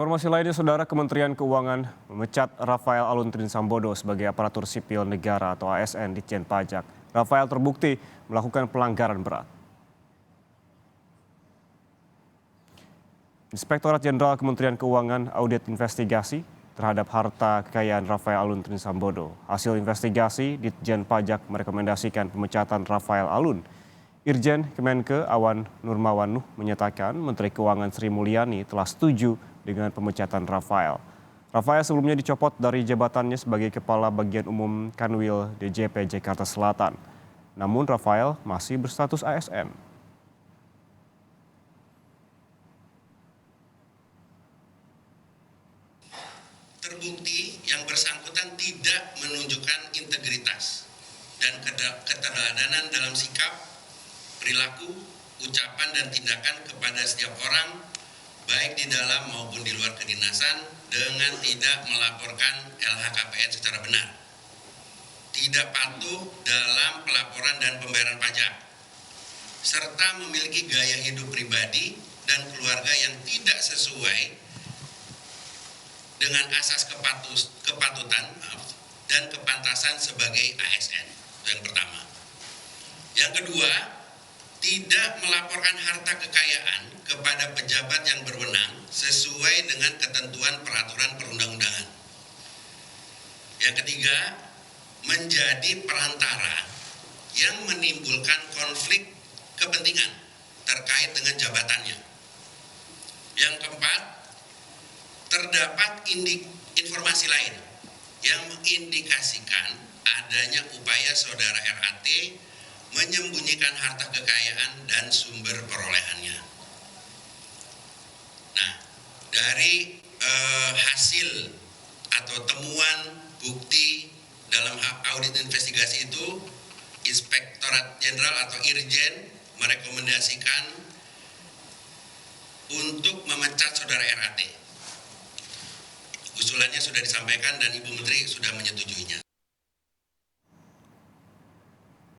Informasi lainnya, Saudara, Kementerian Keuangan memecat Rafael Alun Trisambodo sebagai aparatur sipil negara atau ASN Ditjen Pajak. Rafael terbukti melakukan pelanggaran berat. Inspektorat Jenderal Kementerian Keuangan audit investigasi terhadap harta kekayaan Rafael Alun Trisambodo. Hasil investigasi, Ditjen Pajak merekomendasikan pemecatan Rafael Alun. Irjen Kemenke Awan Nurmawanuh menyatakan Menteri Keuangan Sri Mulyani telah setuju dengan pemecatan Rafael. Rafael sebelumnya dicopot dari jabatannya sebagai Kepala Bagian Umum Kanwil DJP Jakarta Selatan. Namun Rafael masih berstatus ASN. Terbukti yang bersangkutan tidak menunjukkan integritas dan keteladanan dalam sikap, perilaku, ucapan dan tindakan kepada setiap orang, baik di dalam maupun di luar kedinasan, dengan tidak melaporkan LHKPN secara benar, tidak patuh dalam pelaporan dan pembayaran pajak, serta memiliki gaya hidup pribadi dan keluarga yang tidak sesuai dengan asas kepatutan dan kepantasan sebagai ASN. Itu yang pertama. Yang kedua, tidak melaporkan harta kekayaan kepada pejabat yang berwenang sesuai dengan ketentuan peraturan perundang-undangan. Yang ketiga, menjadi perantara yang menimbulkan konflik kepentingan terkait dengan jabatannya. Yang keempat, terdapat informasi lain yang mengindikasikan adanya upaya saudara RAT menyembunyikan harta kekayaan dan sumber perolehannya. Nah, dari hasil atau temuan bukti dalam audit investigasi itu, Inspektorat Jenderal atau Irjen merekomendasikan untuk memecat saudara RAT. Usulannya sudah disampaikan dan Ibu Menteri sudah menyetujuinya.